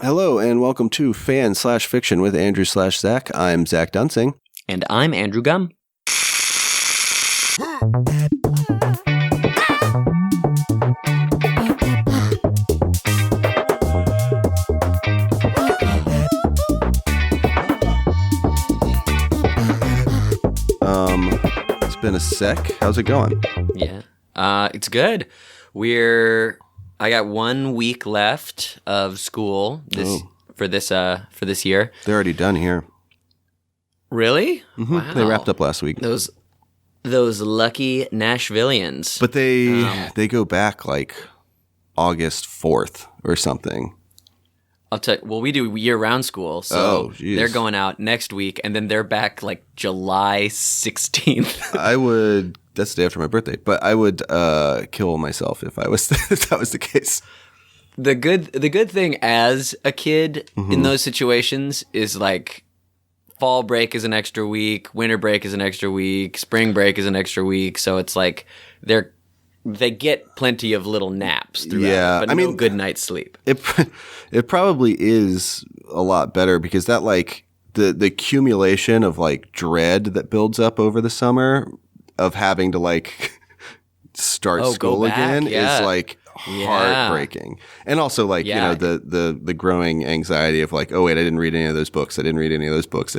Hello and welcome to Fan/Fiction with Andrew/Zach. I'm Zach Dunsing. And I'm Andrew Gum. It's been a sec. How's it going? Yeah. It's good. I got 1 week left of school for this year. They're already done here. Really? Mm-hmm. Wow. They wrapped up last week. Those lucky Nashvillians. But they go back like August 4th or something. I'll tell you, well, we do year-round school, so they're going out next week, and then they're back like July 16th. That's the day after my birthday, but I would kill myself if that was the case. The good thing as a kid in those situations is like fall break is an extra week, winter break is an extra week, spring break is an extra week, so it's like they get plenty of little naps throughout, but no good night's sleep. It probably is a lot better because that like the accumulation of like dread that builds up over the summer of having to like start school again is like heartbreaking. And also like, you know, the growing anxiety of like, oh wait, I didn't read any of those books. I didn't read any of those books.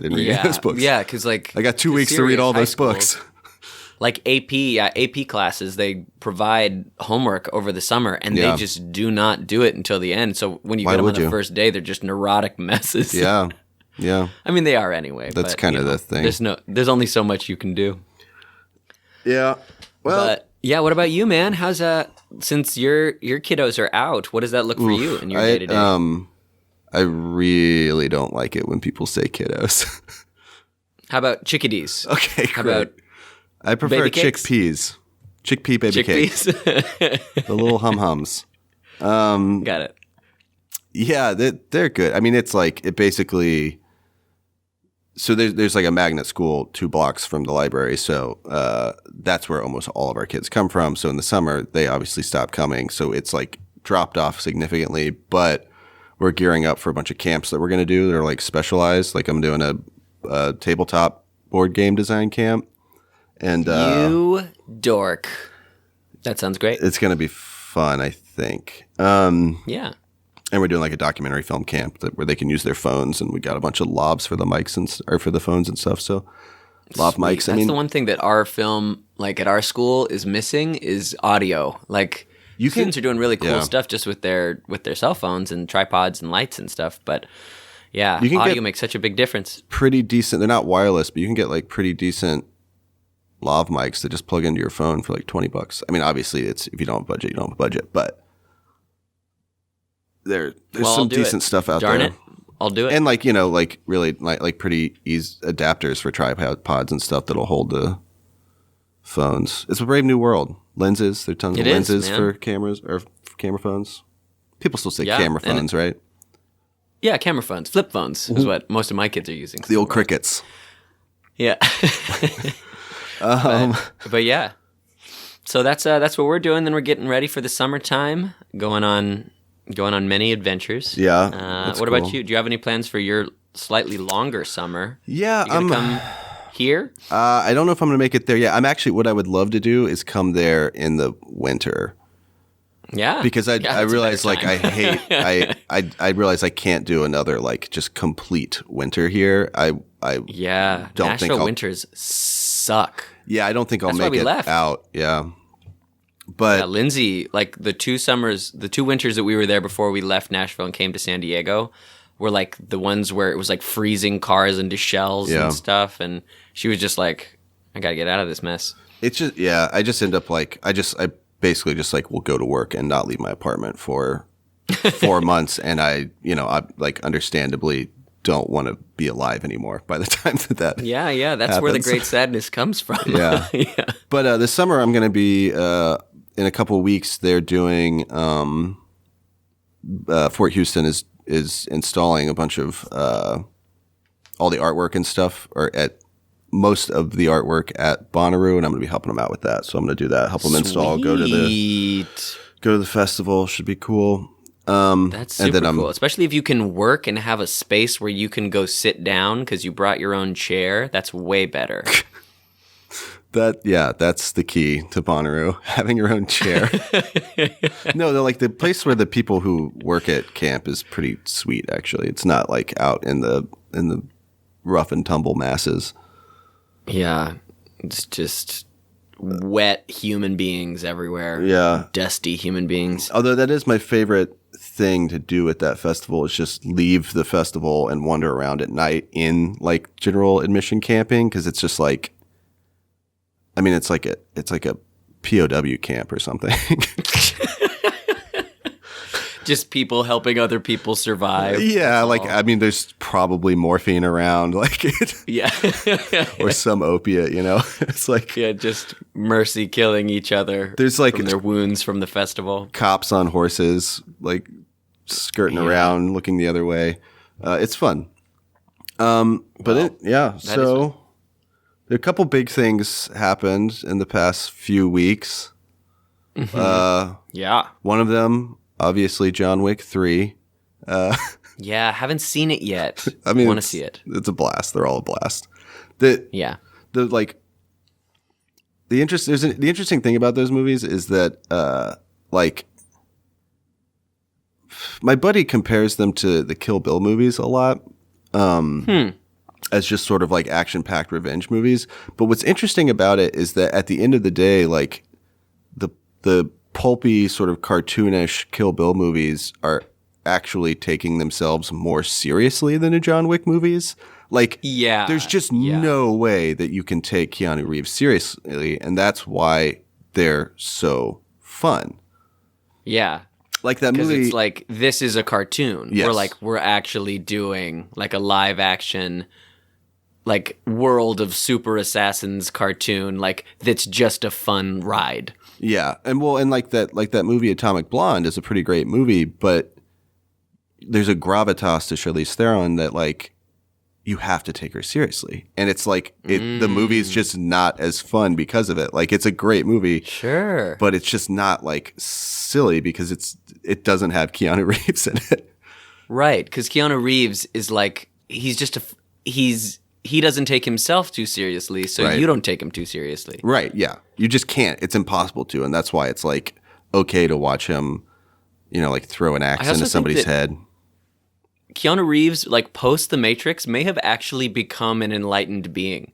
Yeah, because like I got 2 weeks to read all those books. Like AP classes, they provide homework over the summer, and they just do not do it until the end. So when you get them on the first day, they're just neurotic messes. Yeah. I mean, they are anyway. That's kind of the thing. There's only so much you can do. Yeah. Well. But yeah, what about you, man? How's since your kiddos are out? What does that look for you in your day to day? I really don't like it when people say kiddos. How about chickadees? Okay, How great. about I prefer chickpeas. Chickpea baby cakes. The little hum-hums. Got it. Yeah, they're good. I mean, it's like, it basically, so there's like a magnet school 2 blocks from the library. So that's where almost all of our kids come from. So in the summer, they obviously stop coming. So it's like dropped off significantly. But we're gearing up for a bunch of camps that we're going to do. They're like specialized. Like I'm doing a tabletop board game design camp. And you dork. That sounds great. It's going to be fun, I think. Yeah. And we're doing like a documentary film camp where they can use their phones, and we got a bunch of lavs for the mics or for the phones and stuff. So lav mics. That's the one thing that our film, like at our school, is missing is audio. Like students are doing really cool stuff just with their cell phones and tripods and lights and stuff. But yeah, audio makes such a big difference. Pretty decent. They're not wireless, but you can get like pretty decent lav mics that just plug into your phone for like $20. I mean, obviously, it's if you don't have a budget, you don't have a budget, but there's some decent stuff out there. Darn it, I'll do it. And like, you know, like really like pretty easy adapters for tripods and stuff that'll hold the phones. It's a brave new world. Lenses, there are tons of lenses for cameras or for camera phones. People still say camera phones, right? Yeah, camera phones, flip phones is what most of my kids are using. The old crickets. Yeah. But yeah, so that's what we're doing. Then we're getting ready for the summertime, going on many adventures. Yeah. What about you? Do you have any plans for your slightly longer summer? Yeah, you gonna come here. I don't know if I'm gonna make it there. Yeah, I'm actually. What I would love to do is come there in the winter. Yeah, because I realize like I realize I can't do another like just complete winter here. I don't Nashville think winters suck. Yeah, I don't think I'll make it out. Yeah. But Lindsay, like the 2 winters that we were there before we left Nashville and came to San Diego were like the ones where it was like freezing cars into shells and stuff. And she was just like, I got to get out of this mess. It's just, I just end up like, I basically just like will go to work and not leave my apartment for 4 months. And I like understandably don't want to be alive anymore by the time that that's happens. where the great sadness comes from. Yeah. But this summer I'm going to be in a couple of weeks. They're doing Fort Houston is installing a bunch of all the artwork and stuff, or at most of the artwork at Bonnaroo, and I'm going to be helping them out with that. So I'm going to do that, help them install, go to the festival. Should be cool. That's super cool, especially if you can work and have a space where you can go sit down because you brought your own chair. That's way better. That's the key to Bonnaroo, having your own chair. No, they're like the place where the people who work at camp is pretty sweet. Actually, it's not like out in the rough and tumble masses. Yeah, it's just wet human beings everywhere. Yeah, dusty human beings. Although that is my favorite thing to do at that festival is just leave the festival and wander around at night in like general admission camping, because it's just like, I mean, it's like a POW camp or something. Just people helping other people survive. Yeah, like I mean, there's probably morphine around, like it. Yeah, or some opiate, you know. It's like just mercy killing each other. There's like from their wounds from the festival. Cops on horses, like skirting around, looking the other way. It's fun. So a couple big things happened in the past few weeks. Mm-hmm. One of them, obviously, John Wick 3. Yeah, haven't seen it yet. I mean, want to see it. It's a blast. They're all a blast. The interesting thing about those movies is that my buddy compares them to the Kill Bill movies a lot. As just sort of like action-packed revenge movies. But what's interesting about it is that at the end of the day, like the pulpy sort of cartoonish Kill Bill movies are actually taking themselves more seriously than the John Wick movies. Like, there's just no way that you can take Keanu Reeves seriously, and that's why they're so fun. Yeah. Like that movie. It's like, this is a cartoon. Yes. We're actually doing like a live action, like World of Super Assassins cartoon, like that's just a fun ride. Yeah. And like that movie Atomic Blonde is a pretty great movie, but there's a gravitas to Charlize Theron that like you have to take her seriously. And it's like the movie's just not as fun because of it. Like it's a great movie. Sure. But it's just not like silly because it doesn't have Keanu Reeves in it. Right, because Keanu Reeves is like he doesn't take himself too seriously, so you don't take him too seriously. Right, yeah. You just can't. It's impossible to, and that's why it's like okay to watch him, you know, like throw an axe into somebody's head. Keanu Reeves, like post The Matrix, may have actually become an enlightened being.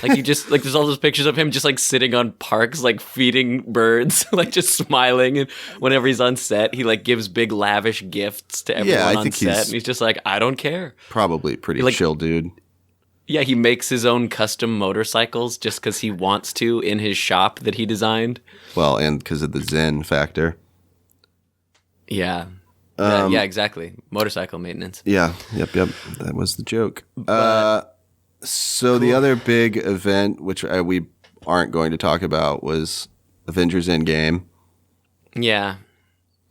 Like you just like there's all those pictures of him just like sitting on parks, like feeding birds, like just smiling, and whenever he's on set, he like gives big lavish gifts to everyone on set, and he's just like, I don't care. Probably pretty chill dude. Yeah, he makes his own custom motorcycles just because he wants to in his shop that he designed. Well, and because of the Zen factor. Yeah. Yeah, exactly. Motorcycle maintenance. Yeah. Yep. That was the joke. So the other big event, which we aren't going to talk about, was Avengers Endgame. Yeah.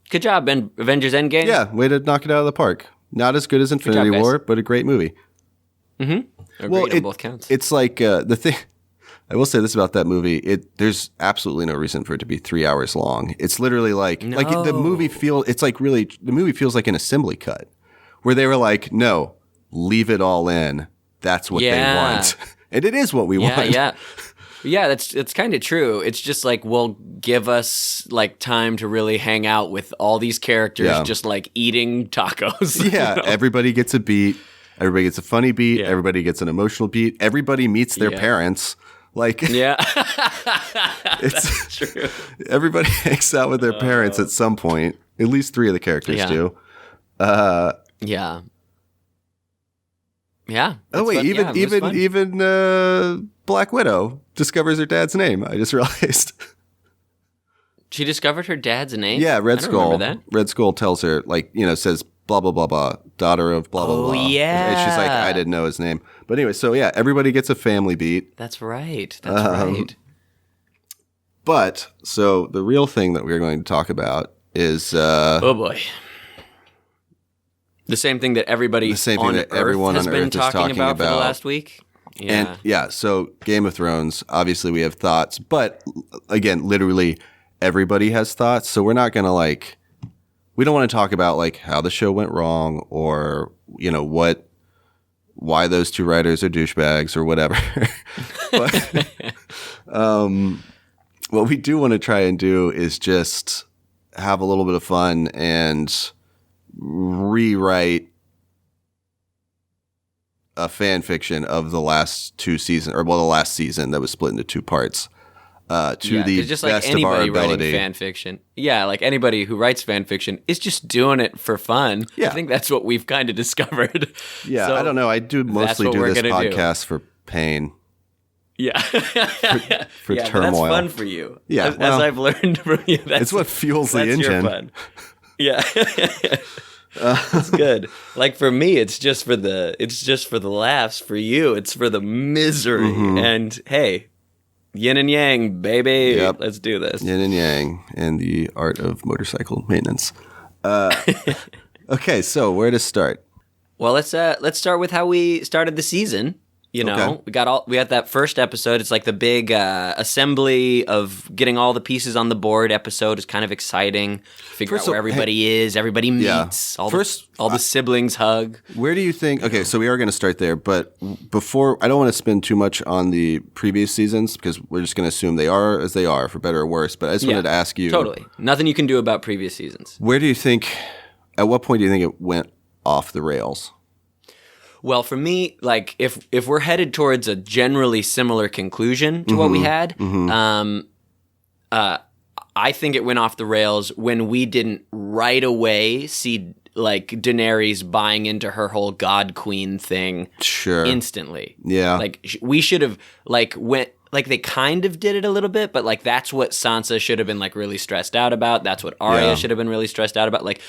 Good job, Avengers Endgame. Yeah, way to knock it out of the park. Not as good as Infinity War, but a great movie. Mm-hmm. Agreed on both counts. It's like the thing. I will say this about that movie: there's absolutely no reason for it to be 3 hours long. It's literally like the movie feels. It's like really the movie feels like an assembly cut, where they were like, "No, leave it all in. That's what they want," and it is what we want. Yeah. It's kind of true. It's just like, well, give us like time to really hang out with all these characters, just like eating tacos. Yeah, you know? Everybody gets a beat. Everybody gets a funny beat. Yeah. Everybody gets an emotional beat. Everybody meets their parents. Like, it's true. Everybody hangs out with their parents at some point. At least 3 of the characters do. Yeah. Yeah. Oh wait, even Black Widow discovers her dad's name. I just realized. She discovered her dad's name? Yeah, Red Skull. Red Skull tells her, like, you know, says blah blah blah blah, daughter of blah blah blah. Oh yeah. And she's like, I didn't know his name. But anyway, so yeah, everybody gets a family beat. That's right. That's right. But so the real thing that we're going to talk about is oh boy. The same thing that everybody everyone has on been Earth is talking about for the last week. Yeah. And so Game of Thrones, obviously we have thoughts, but again, literally everybody has thoughts, so we're not going to we don't want to talk about like how the show went wrong or, why those two writers are douchebags or whatever. But what we do want to try and do is just have a little bit of fun and rewrite a fan fiction of the last two seasons, the last season that was split into two parts. The just best like anybody of our ability. writing fan fiction. Yeah, like anybody who writes fan fiction is just doing it for fun. Yeah. I think that's what we've kind of discovered. Yeah, So I don't know. I do mostly do this podcast for pain. Yeah. For yeah, turmoil. That's fun for you. Yeah, as I've learned from you. It's what fuels the engine. Your fun. Yeah. It's good. Like for me, it's just for the laughs. For you, it's for the misery. Mm-hmm. And hey, yin and yang, baby. Yep. Let's do this. Yin and yang and the art of motorcycle maintenance. Okay, so where to start? Well, let's start with how we started the season. Okay. We had that first episode. It's like the big assembly of getting all the pieces on the board episode. Is kind of exciting. Figure out where everybody is. Everybody meets. Yeah. All the siblings hug. Where do you think? Okay, so we are going to start there, but before, I don't want to spend too much on the previous seasons because we're just going to assume they are as they are, for better or worse. But I just wanted to ask you, totally, nothing you can do about previous seasons. Where do you think? At what point do you think it went off the rails? Well, for me, like if we're headed towards a generally similar conclusion to what we had, I think it went off the rails when we didn't right away see like Daenerys buying into her whole God Queen thing instantly. Yeah. Like we should have they kind of did it a little bit, but like that's what Sansa should have been like really stressed out about. That's what Arya should have been really stressed out about. Like,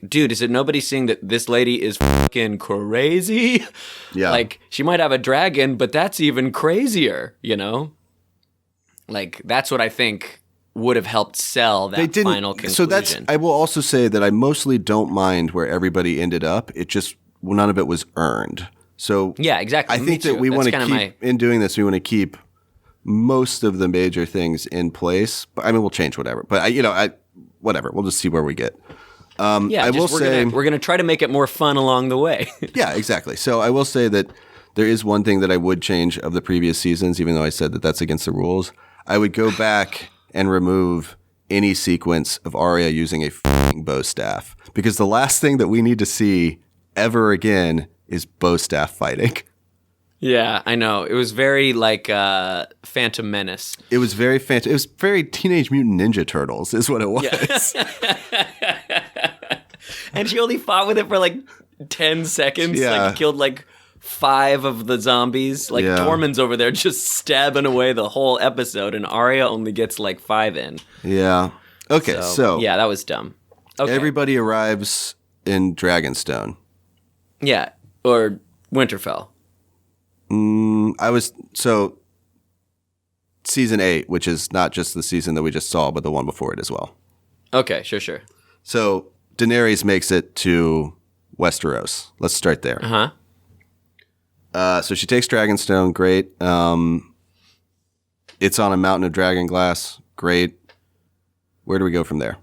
dude, is it nobody seeing that this lady is fucking crazy? Yeah. Like she might have a dragon, but that's even crazier, Like that's what I think would have helped sell that final conclusion. So I will also say that I mostly don't mind where everybody ended up. It just, none of it was earned. So yeah, exactly. I think that we want to keep, in doing this, we want to keep most of the major things in place. But I mean, we'll change whatever. But whatever. We'll just see where we get. Yeah, we're gonna try to make it more fun along the way. Yeah, exactly. So I will say that there is one thing that I would change of the previous seasons, even though I said that that's against the rules. I would go back and remove any sequence of Arya using a bow staff, because the last thing that we need to see ever again is bow staff fighting. Yeah, I know. It was very like Phantom Menace. It was very It was very Teenage Mutant Ninja Turtles is what it was. Yeah. And she only fought with it for like 10 seconds. Yeah. Like killed like 5 of the zombies. Like Tormund's over there just stabbing away the whole episode, and Arya only gets like 5 in. Yeah. Okay, so yeah, that was dumb. Okay. Everybody arrives in Dragonstone. Yeah, or Winterfell. Season 8, which is not just the season that we just saw, but the one before it as well. Okay, sure. So Daenerys makes it to Westeros. Let's start there. So she takes Dragonstone. Great. It's on a mountain of dragon glass. Great. Where do we go from there?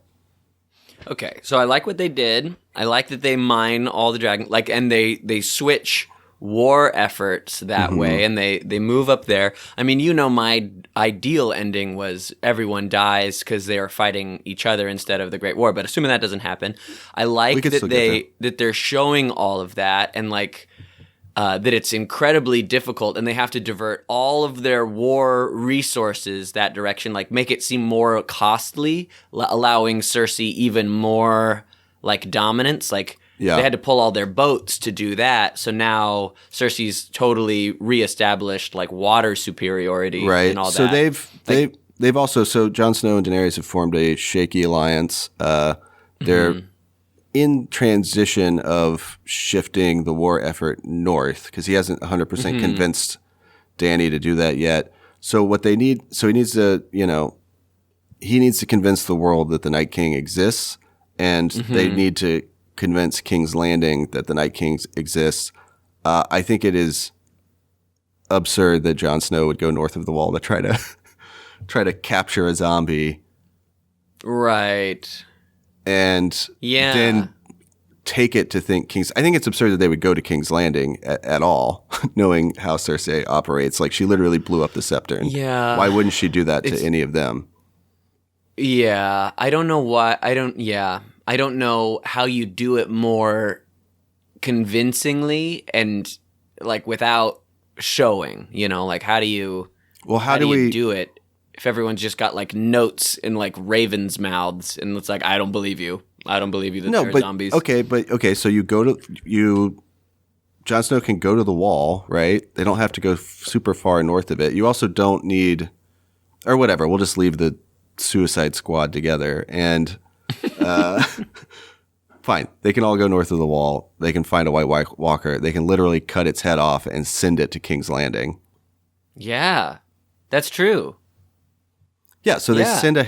Okay, so I like what they did. I like that they mine all the dragon, and they switch war efforts that way, and they move up there. I mean, my ideal ending was everyone dies because they are fighting each other instead of the Great War. But assuming that doesn't happen, I like that they're showing all of that, and that it's incredibly difficult, and they have to divert all of their war resources that direction, make it seem more costly, allowing Cersei even more dominance. They had to pull all their boats to do that. So now Cersei's totally reestablished water superiority, right? And all so that. So they've also Jon Snow and Daenerys have formed a shaky alliance. They're in transition of shifting the war effort north because he hasn't 100% convinced Dany to do that yet. So what they need, he needs to convince the world that the Night King exists, and they need to convince King's Landing that the Night King exists. I think it is absurd that Jon Snow would go north of the Wall to try to capture a zombie, right? and then take it to think King's. I think it's absurd that they would go to King's Landing at all, knowing how Cersei operates. Like, she literally blew up the scepter. And why wouldn't she do that to any of them? Yeah, I don't know why. I don't know how you do it more convincingly and like without showing. You know, like how do you? Well, how do we do it if everyone's just got like notes in like ravens' mouths and it's like, I don't believe you. I don't believe you that there are zombies. Okay, so Jon Snow can go to the wall, right? They don't have to go super far north of it. You also don't need, or whatever, we'll just leave the Suicide Squad together and fine. They can all go north of the wall. They can find a White Walker. They can literally cut its head off and send it to King's Landing. Yeah, that's true. Yeah, so they send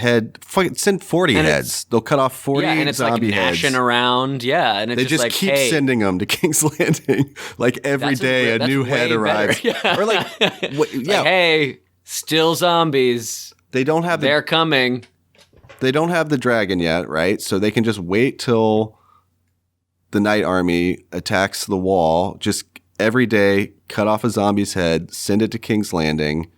40 heads. They'll cut off 40 zombie heads. Yeah, and it's like gnashing around. Yeah, and it's they just like, keep sending them to King's Landing. Like every day, a new head arrives. Yeah. Or like, like, hey, still zombies. They're coming. They don't have the dragon yet, right? So they can just wait till the Night Army attacks the wall. Just every day, cut off a zombie's head, send it to King's Landing.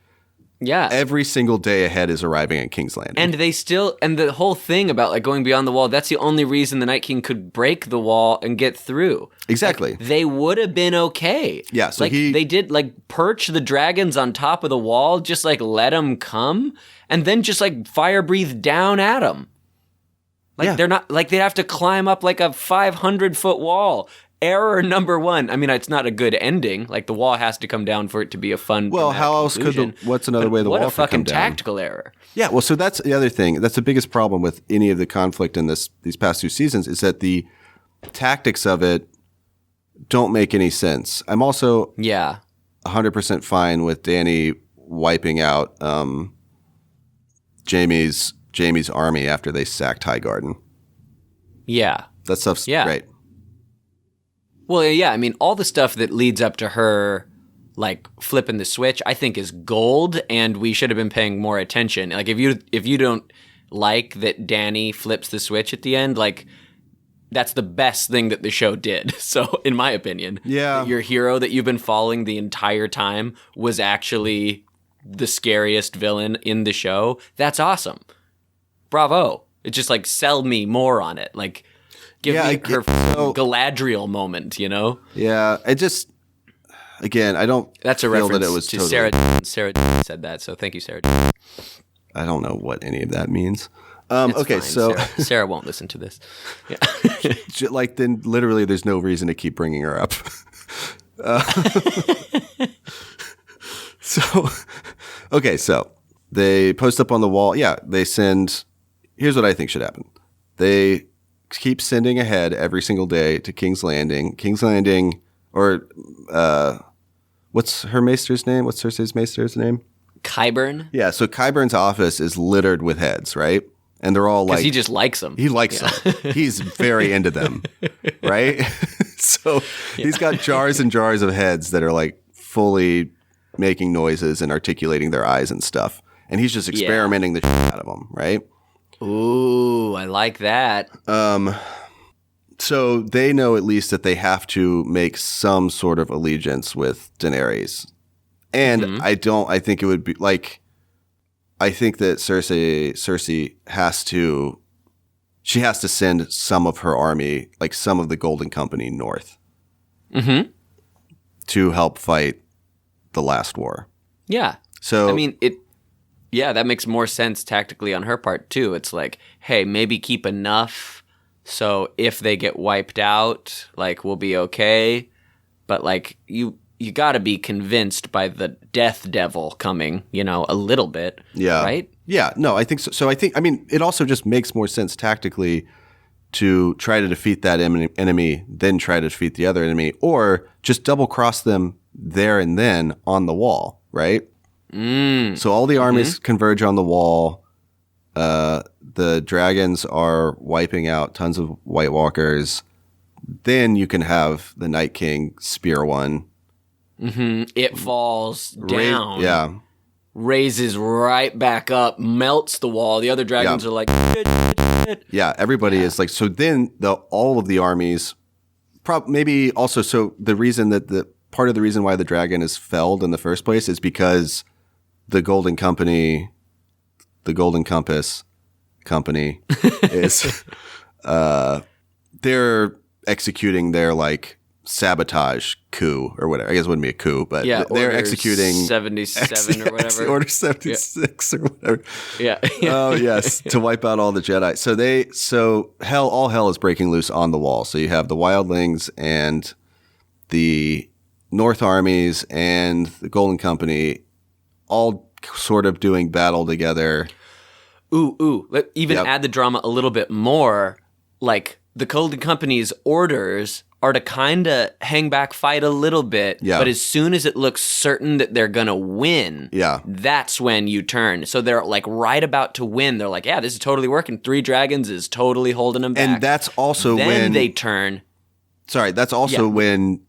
Yeah. Every single day a head is arriving at King's Landing. And the whole thing about like going beyond the wall, that's the only reason the Night King could break the wall and get through. Exactly. Like, they would have been okay. Yeah, so like they did like perch the dragons on top of the wall, just like let them come and then just like fire breathe down at them. Like they're not like they'd have to climb up like a 500-foot wall. Error number one. I mean, it's not a good ending. Like the wall has to come down for it to be a fun. Well, how else what's another way the wall could come down? What a fucking tactical error. Yeah. Well, so that's the other thing. That's the biggest problem with any of the conflict in these past 2 seasons is that the tactics of it don't make any sense. I'm also 100% fine with Dany wiping out Jaime's army after they sacked Highgarden. Yeah. That stuff's great. Well, yeah, I mean, all the stuff that leads up to her, like, flipping the switch, I think is gold, and we should have been paying more attention. Like, if you don't like that Dany flips the switch at the end, like, that's the best thing that the show did. So, in my opinion, your hero that you've been following the entire time was actually the scariest villain in the show. That's awesome. Bravo. It just, like, sell me more on it. Like, give me her Galadriel moment, you know? Yeah, I just, again, I don't That's a feel reference that it was to totally... Sarah said that, so thank you, Sarah. I don't know what any of that means. Okay, fine. so... Sarah won't listen to this. Yeah. Like, then literally there's no reason to keep bringing her up. So they post up on the wall. Yeah, they send... Here's what I think should happen. They keep sending ahead every single day to King's Landing. King's Landing, or what's her maester's name? What's Cersei's maester's name? Qyburn? Yeah, so Qyburn's office is littered with heads, right? And they're all like... Because he just likes them. He likes them. He's very into them, right? So he's got jars and jars of heads that are like fully making noises and articulating their eyes and stuff. And he's just experimenting the shit out of them, right? Ooh, I like that. So they know at least that they have to make some sort of allegiance with Daenerys. And I think it would be like, I think that Cersei has to send some of her army, like some of the Golden Company north to help fight the last war. Yeah. So, I mean, that makes more sense tactically on her part too. It's like, hey, maybe keep enough so if they get wiped out, like we'll be okay. But like you got to be convinced by the death devil coming, you know, a little bit. Yeah. Right? Yeah. No, I think so. So I mean, it also just makes more sense tactically to try to defeat that enemy, then try to defeat the other enemy, or just double cross them there and then on the wall, right? So all the armies converge on the wall. The dragons are wiping out tons of White Walkers. Then you can have the Night King spear one. It falls down. Yeah. Raises right back up, melts the wall. The other dragons are like, shit. Yeah, everybody is like, so then all of the armies, maybe also, so the reason that part of the reason why the dragon is felled in the first place is because the Golden Company, the Golden Compass Company is, they're executing their like sabotage coup or whatever. I guess it wouldn't be a coup, but they're executing 77 or whatever. Order 76 or whatever. Yeah. Oh yes, to wipe out all the Jedi. So all hell is breaking loose on the wall. So you have the wildlings and the North armies and the Golden Company all sort of doing battle together. Ooh. Let even add the drama a little bit more. Like the Golden Company's orders are to kind of hang back, fight a little bit, but as soon as it looks certain that they're going to win, that's when you turn. So they're like right about to win. They're like, yeah, this is totally working. 3 dragons is totally holding them back. And that's also then they turn. Sorry, that's also when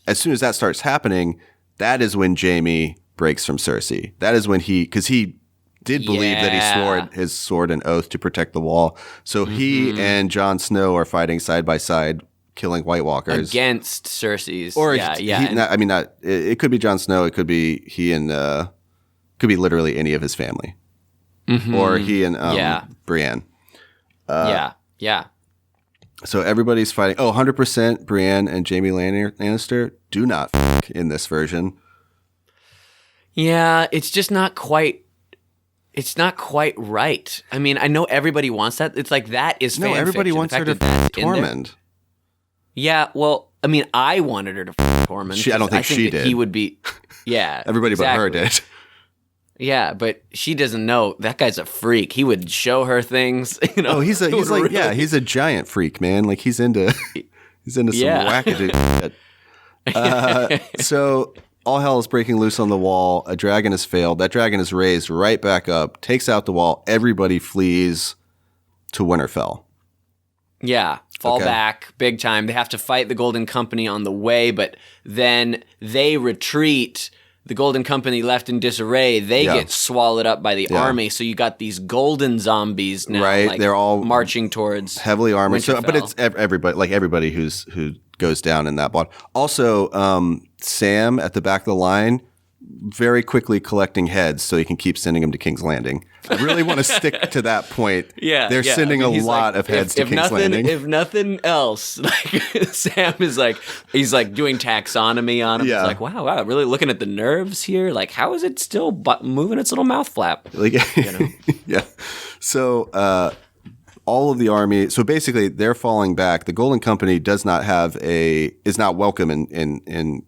as soon as that starts happening, that is when Jaime breaks from Cersei. That is when because he did believe that he swore his sword and oath to protect the wall. So he and Jon Snow are fighting side by side, killing White Walkers against Cersei's. Or it could be Jon Snow. It could be he and could be literally any of his family, or he and Brienne. Yeah. So everybody's fighting. 100% Brienne and Jaime Lannister do not in this version. Yeah, it's just not quite. It's not quite right. I mean, I know everybody wants that. It's like that is fan everybody fiction. wants her to Tormund. Yeah, well, I mean, I wanted her to Tormund. I don't think she did. He would be. Yeah, everybody but her did. Yeah, but she doesn't know that guy's a freak. He would show her things. You know. Oh, he's a giant freak, man. Like he's into some wackadoo shit. So all hell is breaking loose on the wall. A dragon has failed. That dragon is raised right back up, takes out the wall. Everybody flees to Winterfell. Yeah, fall back big time. They have to fight the Golden Company on the way, but then they retreat. The Golden Company left in disarray. They get swallowed up by the army. So you got these golden zombies now. Right, like, they're all marching towards heavily armored. Winterfell. But it's everybody who goes down in that block. Also, Sam at the back of the line, very quickly collecting heads so he can keep sending them to King's Landing. I really want to stick to that point. They're sending a lot of heads to King's Landing. If nothing else, like Sam is like, he's like doing taxonomy on him. It's like, wow, really looking at the nerves here. Like, how is it still moving its little mouth flap? Like, yeah. So all of the army. So basically, they're falling back. The Golden Company is not welcome in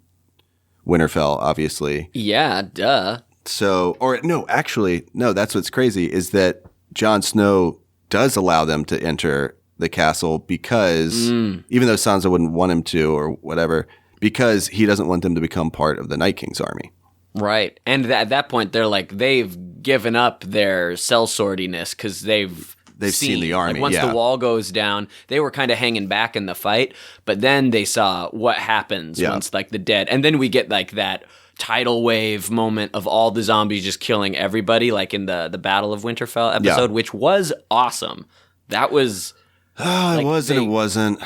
Winterfell, obviously. Yeah, duh. So, that's what's crazy is that Jon Snow does allow them to enter the castle because, even though Sansa wouldn't want him to or whatever, because he doesn't want them to become part of the Night King's army. Right. And at that point, they're like, they've given up their sellswordiness because they've seen the army. Like once the wall goes down, they were kind of hanging back in the fight, but then they saw what happens once like the dead. And then we get like that tidal wave moment of all the zombies just killing everybody, like in the Battle of Winterfell episode, which was awesome. That was it was and it wasn't.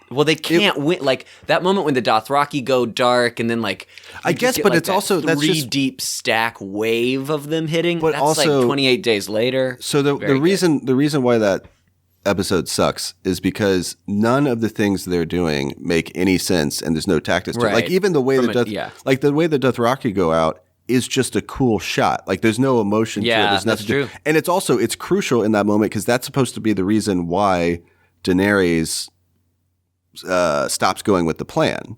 Well, they can't win. Like that moment when the Dothraki go dark, and then like I guess, but it's also that's just deep stack wave of them hitting. But that's also, like 28 days later. So the reason why that episode sucks is because none of the things they're doing make any sense, and there's no tactics to it. Like even the way the Dothraki go out is just a cool shot. Like there's no emotion to it. There's nothing. True. And it's crucial in that moment because that's supposed to be the reason why Daenerys stops going with the plan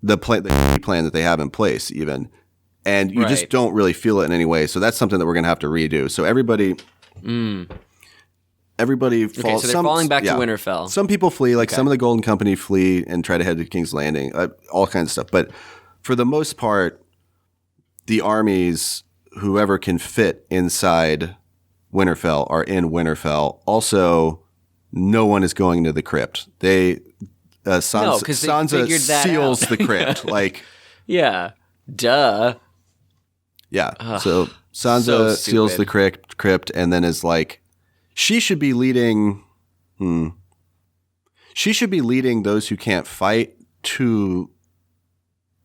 that they have in place even. And you just don't really feel it in any way. So that's something that we're going to have to redo. So everybody falls. Okay, so they're falling back to Winterfell. Some people flee, like some of the Golden Company flee and try to head to King's Landing, all kinds of stuff. But for the most part, the armies, whoever can fit inside Winterfell, are in Winterfell. Also, no one is going to the crypt. Sansa seals the crypt. Like, duh. Yeah. So Sansa seals the crypt and then is like, She should be leading. She should be leading those who can't fight to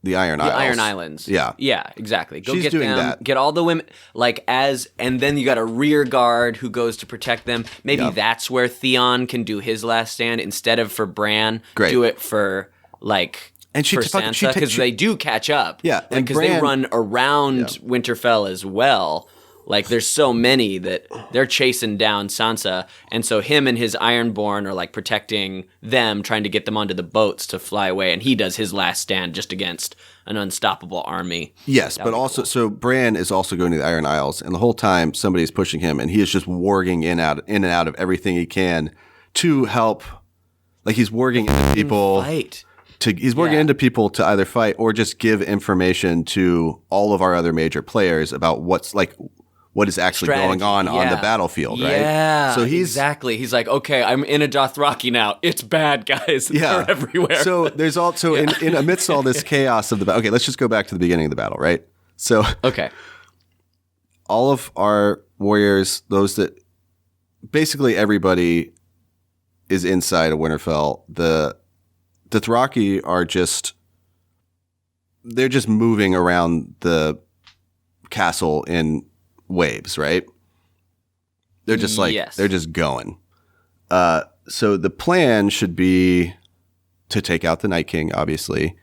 the Iron Isles. The Iron Islands. Yeah. Yeah, exactly. Go She's get doing them, that. get all the women, and then you got a rear guard who goes to protect them. Maybe that's where Theon can do his last stand instead of for Bran. Great. Do it for, and for Sansa, because they do catch up. Yeah. Because they run around Winterfell as well. There's so many that they're chasing down Sansa, and so him and his Ironborn are protecting them, trying to get them onto the boats to fly away, and he does his last stand just against an unstoppable army. Yes, but also, so Bran is also going to the Iron Isles, and the whole time somebody's pushing him, and he is just warging in and out of everything he can to help. He's warging into people. Fight. He's warging into people to either fight or just give information to all of our other major players about what is actually going on the battlefield, right? Yeah, so exactly. He's like, okay, I'm in a Dothraki now. It's bad, guys. They're everywhere. So there's also, in amidst all this chaos of the battle, okay, let's just go back to the beginning of the battle, right? So all of our warriors, those that, basically everybody is inside of Winterfell. The Dothraki are they're just moving around the castle in waves, right? They're just they're just going. So the plan should be to take out the Night King, obviously,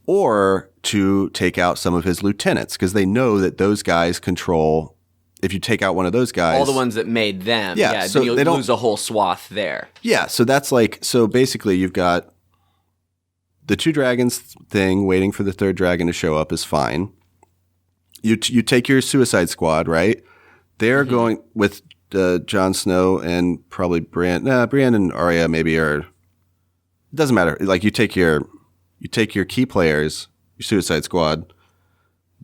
or to take out some of his lieutenants, because they know that those guys control. If you take out one of those guys, all the ones that made them, so then you'll lose a whole swath there. Yeah, so that's so basically you've got the 2 dragons thing waiting for the 3rd dragon to show up is fine. You take your Suicide Squad, right? They're going with Jon Snow and probably Bran. Brienne and Arya maybe are. It doesn't matter. You take your key players, your Suicide Squad.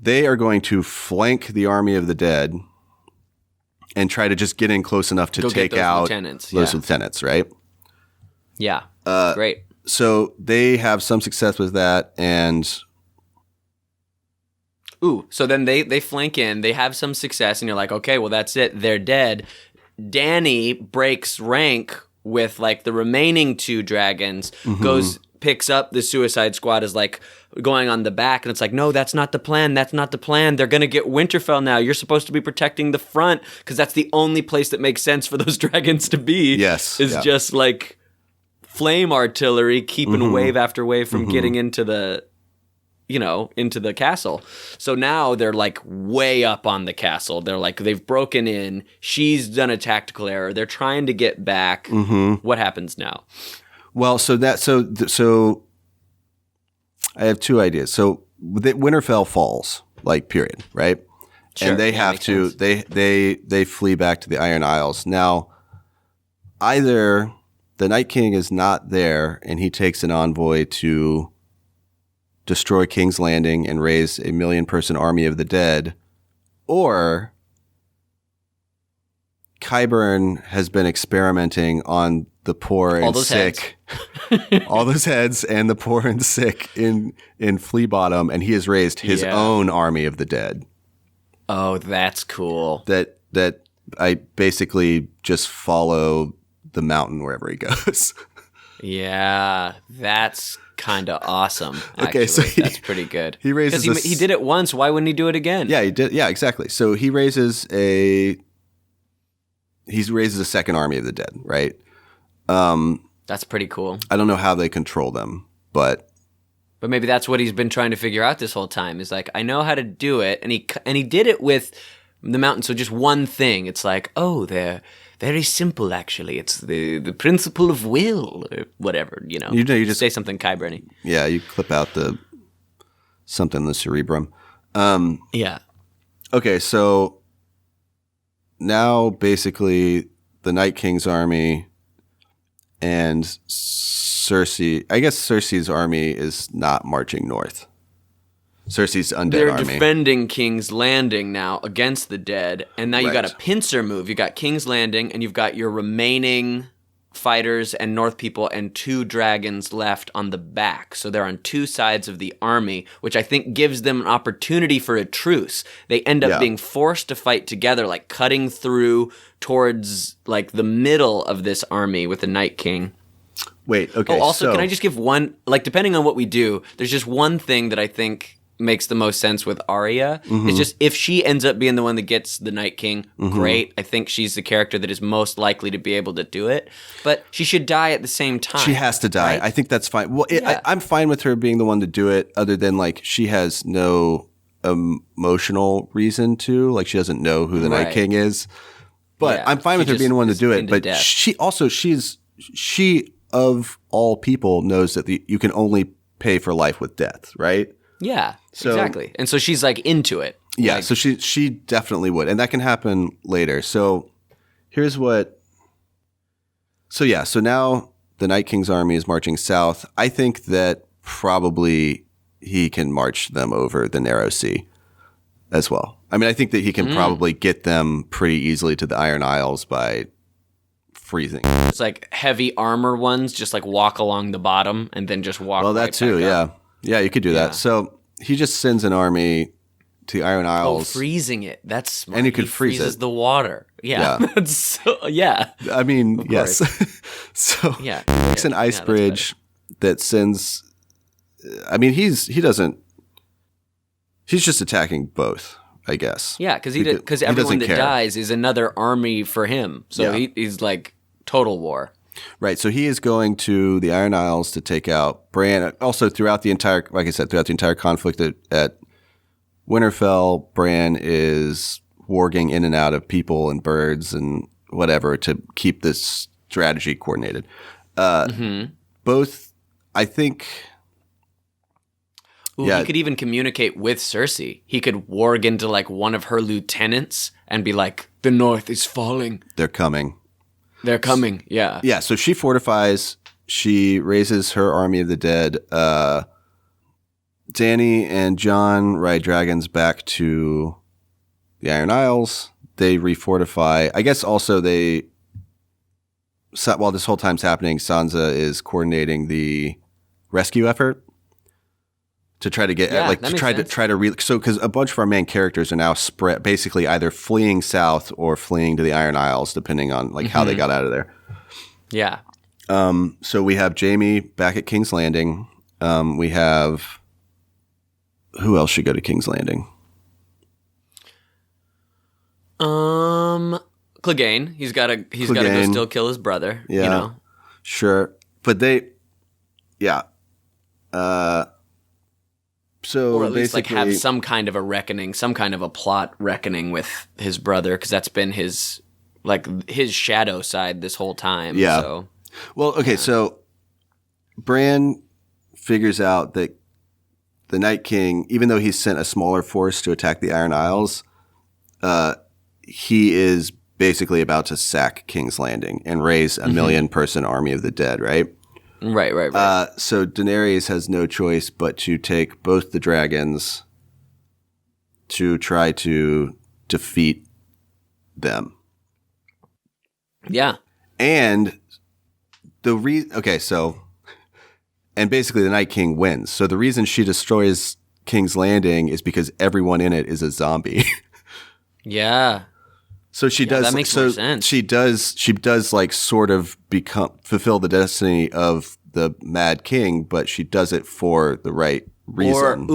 They are going to flank the army of the dead and try to just get in close enough to take out those lieutenants, right? Yeah, great. So they have some success with that, and. Ooh, so then they flank in, they have some success, and you're like, okay, well, that's it. They're dead. Dany breaks rank with the remaining 2 dragons, picks up the Suicide Squad, is going on the back, and it's no, that's not the plan. That's not the plan. They're going to get Winterfell now. You're supposed to be protecting the front, because that's the only place that makes sense for those dragons to be. Yes. Just flame artillery, keeping wave after wave from getting into the into the castle. So now they're way up on the castle. They're they've broken in. She's done a tactical error. They're trying to get back. What happens now? Well, so I have 2 ideas. So Winterfell falls, period, right? Sure, and they have to they flee back to the Iron Isles. Now, either the Night King is not there and he takes an envoy to destroy King's Landing and raise a 1,000,000-person army of the dead, or Qyburn has been experimenting on the poor and sick, all those heads and the poor and sick in Flea Bottom, and he has raised his own army of the dead. Oh, that's cool. That I basically just follow the mountain wherever he goes. Yeah, that's kind of awesome. Actually. Okay, so that's pretty good. He raises he did it once. Why wouldn't he do it again? Yeah, he did. Yeah, exactly. So he raises a 2nd army of the dead, right? That's pretty cool. I don't know how they control them, but maybe that's what he's been trying to figure out this whole time. Is I know how to do it, and he did it with the mountain. So just one thing. It's they're very simple, actually. It's the principle of will, or whatever, you just say something Qyburn-y. Yeah, you clip out something in the cerebrum. Yeah. Okay, so now basically the Night King's army and Cersei. I guess Cersei's army is not marching north. Cersei's undead army. They're defending King's Landing now against the dead, and now you got a pincer move. You got King's Landing, and you've got your remaining fighters and North people and 2 dragons left on the back. So they're on 2 sides of the army, which I think gives them an opportunity for a truce. They end up being forced to fight together, like cutting through towards like the middle of this army with the Night King. Wait, okay. Oh, also, can I just give one, like, depending on what we do, there's just one thing that I think makes the most sense with Arya. It's just, if she ends up being the one that gets the Night King, great. I think she's the character that is most likely to be able to do it. But she should die at the same time. She has to die. Right? I think that's fine. Well, I'm fine with her being the one to do it, other than, like, she has no emotional reason to. Like, she doesn't know who the Night King is. But I'm fine with her being the one to do it. But death. She of all people knows that you can only pay for life with death, right? Yeah, exactly. And so she's like into it. Yeah, like, so she definitely would. And that can happen later. So here's what. So now the Night King's army is marching south. I think that probably he can march them over the Narrow Sea as well. I mean, I think that he can probably get them pretty easily to the Iron Isles by freezing. It's like heavy armor ones just like walk along the bottom and then just walk. Well, that too, yeah. Yeah, you could do that. So he just sends an army to the Iron Isles. Oh, freezing it. That's smart. And you could freeze freezes it. the water. Yeah. That's so, I mean, yes. So he makes an ice bridge that sends, I mean, he's just attacking both, I guess. Yeah, because everyone that dies is another army for him. So he's like total war. Right, so he is going to the Iron Isles to take out Bran. Also, throughout the entire conflict at Winterfell, Bran is warging in and out of people and birds and whatever to keep this strategy coordinated. Both, I think. He could even communicate with Cersei. He could warg into like one of her lieutenants and be like, "The North is falling. They're coming." They're coming, yeah. Yeah, so she fortifies. She raises her army of the dead. Dany and Jon ride dragons back to the Iron Isles. They refortify. I guess also while this whole time's happening, Sansa is coordinating the rescue effort to try to get because a bunch of our main characters are now spread, basically either fleeing south or fleeing to the Iron Isles, depending on like how they got out of there. Yeah. So we have Jaime back at King's Landing. We have who else should go to King's Landing? Clegane. He's got to go still kill his brother. Yeah. You know? Sure, but So or at least like have some kind of a reckoning, some kind of a plot reckoning with his brother, because that's been his shadow side this whole time. Yeah. So. Well, okay, so Bran figures out that the Night King, even though he's sent a smaller force to attack the Iron Isles, he is basically about to sack King's Landing and raise a 1 million-person army of the dead, right? Right. So Daenerys has no choice but to take both the dragons to try to defeat them. Yeah. And and basically the Night King wins. So the reason she destroys King's Landing is because everyone in it is a zombie. Yeah. So she does. That makes more sense. She does like sort of fulfill the destiny of the Mad King, but she does it for the right reason.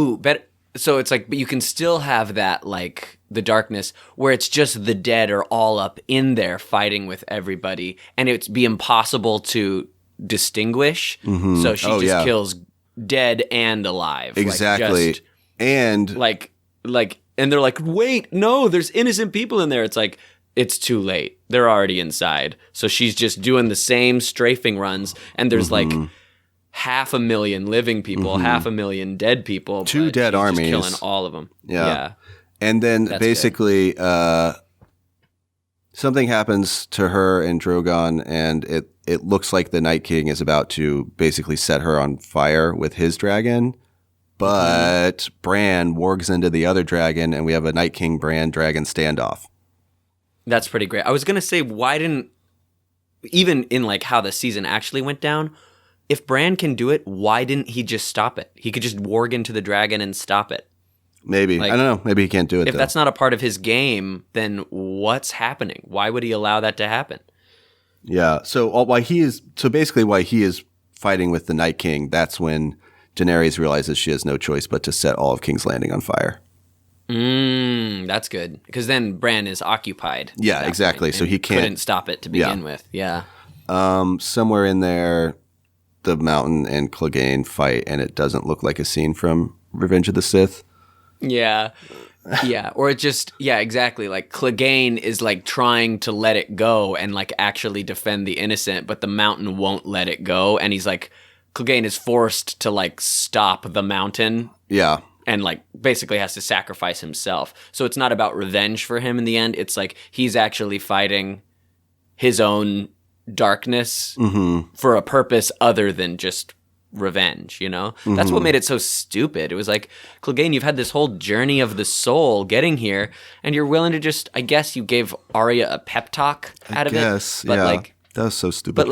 So it's like, but you can still have that like the darkness where it's just the dead are all up in there fighting with everybody, and it'd be impossible to distinguish. So she just kills dead and alive. Exactly, and and they're like, wait, no, there's innocent people in there. It's like, it's too late. They're already inside. So she's just doing the same strafing runs, and there's like 500,000 living people, 500,000 dead people. Two dead armies. Just killing all of them. Yeah. And then basically something happens to her and Drogon, and it looks like the Night King is about to basically set her on fire with his dragon. But Bran wargs into the other dragon, and we have a Night King Bran dragon standoff. That's pretty great. I was going to say, why didn't even in like how the season actually went down, if Bran can do it, why didn't he just stop it? He could just warg into the dragon and stop it. Maybe. Like, I don't know. Maybe he can't do it, if that's not a part of his game, then what's happening? Why would he allow that to happen? Yeah. So basically why he is fighting with the Night King, that's when Daenerys realizes she has no choice but to set all of King's Landing on fire. That's good. Because then Bran is occupied. Yeah, exactly. So he couldn't stop it to begin with. Yeah. Somewhere in there, the Mountain and Clegane fight, and it doesn't look like a scene from Revenge of the Sith. Yeah. Yeah. Or it just, yeah, exactly. Like Clegane is like trying to let it go and like actually defend the innocent, but the Mountain won't let it go. And he's like, Clegane is forced to like stop the Mountain. Yeah. And like basically has to sacrifice himself. So it's not about revenge for him in the end. It's like he's actually fighting his own darkness for a purpose other than just revenge, you know? That's what made it so stupid. It was like, Clegane, you've had this whole journey of the soul getting here, and you're willing to just, I guess you gave Arya a pep talk out of it. But like, that was so stupid.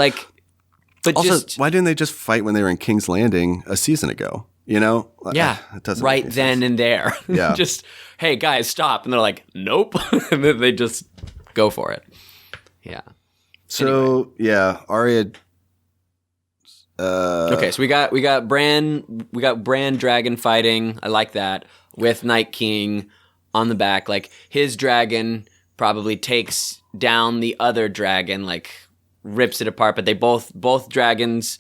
But also, just, why didn't they just fight when they were in King's Landing a season ago? You know? Yeah. It doesn't right then and there. Yeah. Just, hey, guys, stop. And they're like, nope. And then they just go for it. Yeah. So, anyway. Yeah, Arya... okay, so we got Bran dragon fighting. I like that. With Night King on the back. Like, his dragon probably takes down the other dragon, like, rips it apart. But they both dragons,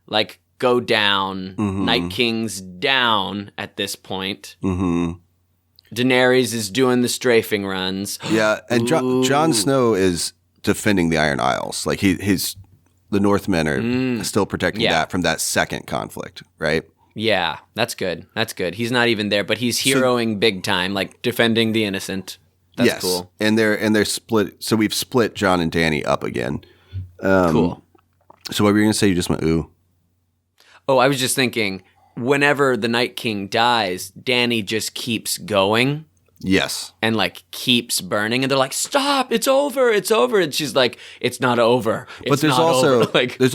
like, go down. Night King's down at this point. Daenerys is doing the strafing runs. Yeah, and Jon Snow is defending the Iron Isles. Like the Northmen are still protecting that from that second conflict, right? Yeah, that's good. That's good. He's not even there, but he's heroing big time, like defending the innocent. That's cool. And they're split. So we've split Jon and Dany up again. Cool. So what were you gonna say? You just went ooh. Oh, I was just thinking, whenever the Night King dies, Dany just keeps going. Yes. And like keeps burning, and they're like, "Stop! It's over! It's over!" And she's like, "It's not over." But there's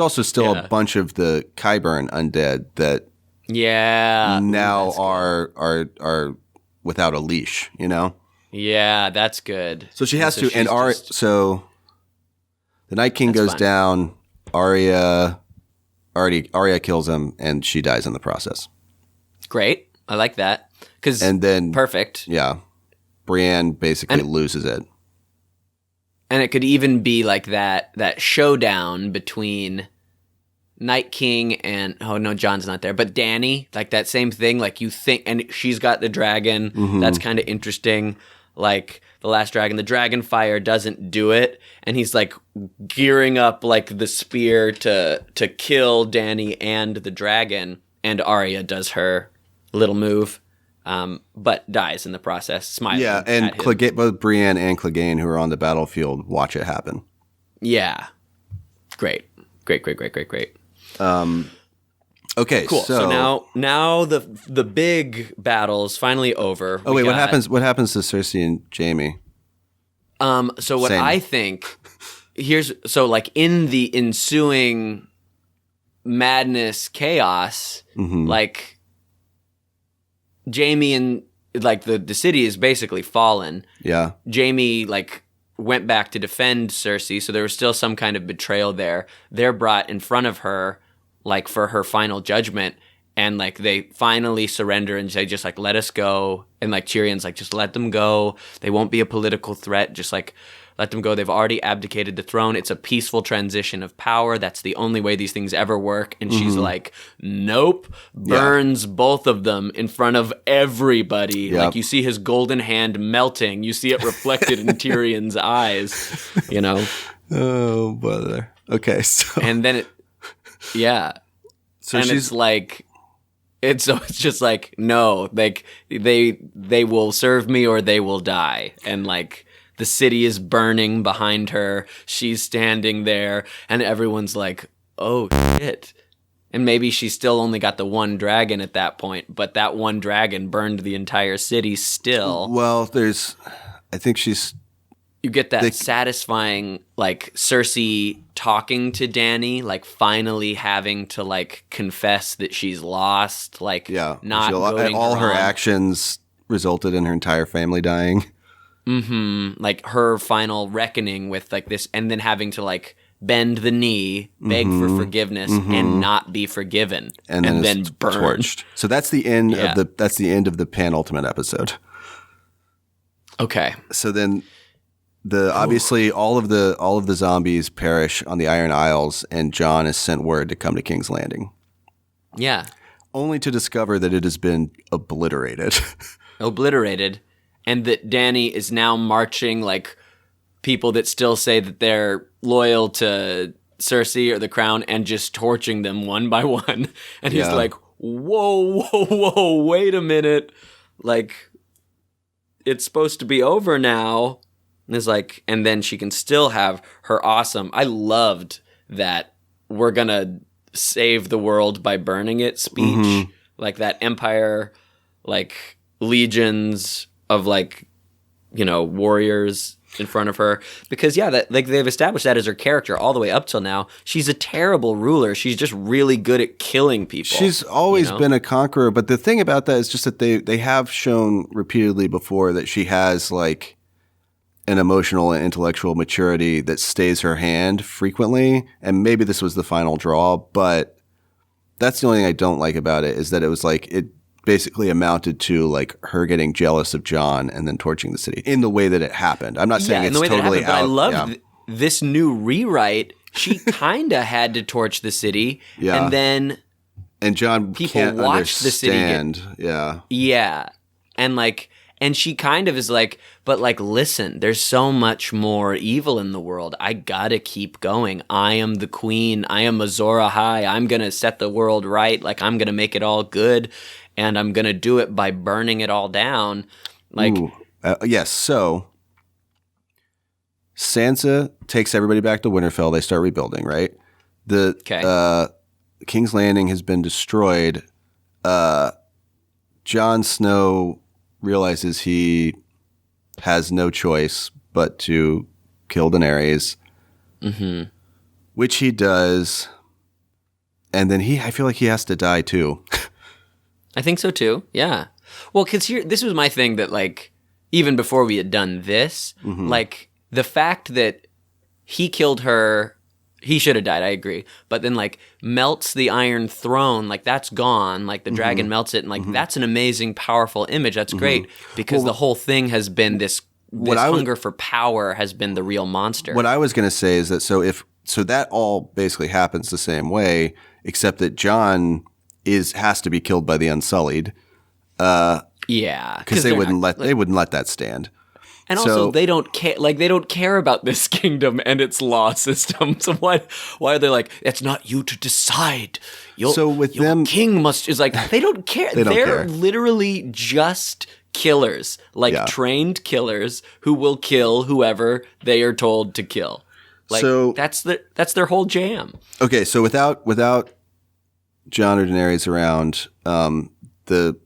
also still a bunch of the Qyburn undead that now are without a leash. You know. Yeah, that's good. So she has to, and so the Night King goes down. Arya kills him, and she dies in the process. Great, I like that. And then perfect. Yeah, Brienne basically loses it. And it could even be like that showdown between Night King and Jon's not there, but Dany, like that same thing. Like you think, and she's got the dragon. That's kind of interesting. Like the last dragon, the dragon fire doesn't do it, and he's like gearing up like the spear to kill Dany and the dragon, and Arya does her little move, but dies in the process, smiling. Yeah, and both Brienne and Clegane, who are on the battlefield, watch it happen. Yeah, great. Okay, cool. So now the big battle's finally over. Oh wait, what happens? What happens to Cersei and Jaime? So what I think like in the ensuing madness, chaos, like Jaime and like the city is basically fallen. Yeah, Jaime like went back to defend Cersei, so there was still some kind of betrayal there. They're brought in front of her, like for her final judgment, and like they finally surrender and say, just like, let us go. And like Tyrion's like, just let them go. They won't be a political threat. Just like let them go. They've already abdicated the throne. It's a peaceful transition of power. That's the only way these things ever work. And she's like, nope. Burns both of them in front of everybody. Yep. Like you see his golden hand melting. You see it reflected in Tyrion's eyes, you know? Oh, brother. Okay. So. And then so and it's like, it's just like, no, like they will serve me or they will die. And like the city is burning behind her. She's standing there and everyone's like, oh shit. And maybe she still only got the one dragon at that point, but that one dragon burned the entire city still. Well, I think she's you get that satisfying, like, Cersei talking to Dany, like, finally having to, like, confess that she's lost, like, not voting all her on. actions resulted in her entire family dying. Mm-hmm. Like, her final reckoning with, like, this, and then having to, like, bend the knee, beg for forgiveness, and not be forgiven, and then burn. Torched. So that's the end of the penultimate episode. Okay. So then obviously all of the zombies perish on the Iron Isles, and Jon is sent word to come to King's Landing. Yeah. Only to discover that it has been obliterated. Obliterated. And that Dany is now marching like people that still say that they're loyal to Cersei or the crown and just torching them one by one. And he's like, whoa, wait a minute. Like, it's supposed to be over now. And it's like, and then she can still have her awesome, I loved that we're going to save the world by burning it speech. Like that Empire, like legions of like, you know, warriors in front of her. Because that like they've established that as her character all the way up till now. She's a terrible ruler. She's just really good at killing people. She's always been a conqueror. But the thing about that is just that they have shown repeatedly before that she has like an emotional and intellectual maturity that stays her hand frequently. And maybe this was the final draw, but that's the only thing I don't like about it is that it was like it basically amounted to like her getting jealous of Jon and then torching the city in the way that it happened. I'm not saying it's totally out. But I love this new rewrite. She kind of had to torch the city, and then Jon people can't watch the city. And she kind of is like, but like, listen, there's so much more evil in the world. I gotta keep going. I am the queen. I am Azor Ahai. I'm gonna set the world right. Like, I'm gonna make it all good. And I'm going to do it by burning it all down. Like, yes. So Sansa takes everybody back to Winterfell. They start rebuilding, right? King's Landing has been destroyed. Jon Snow realizes he has no choice but to kill Daenerys, which he does. And then I feel like he has to die too. I think so too. Yeah. Well, because this was my thing that like, even before we had done this, like the fact that he killed her, he should have died. I agree. But then like melts the Iron Throne, like that's gone. Like the dragon melts it. And like, that's an amazing, powerful image. That's great because the whole thing has been this hunger for power has been the real monster. What I was going to say is that so that all basically happens the same way, except that Jon has to be killed by the Unsullied. Because they wouldn't let that stand. And also, they don't care. Like, they don't care about this kingdom and its law system. So why are they like? It's not you to decide. Your king must. Is like they don't care. They're literally just killers, like trained killers who will kill whoever they are told to kill. Like, so that's their whole jam. Okay, so without Jon or Daenerys around, the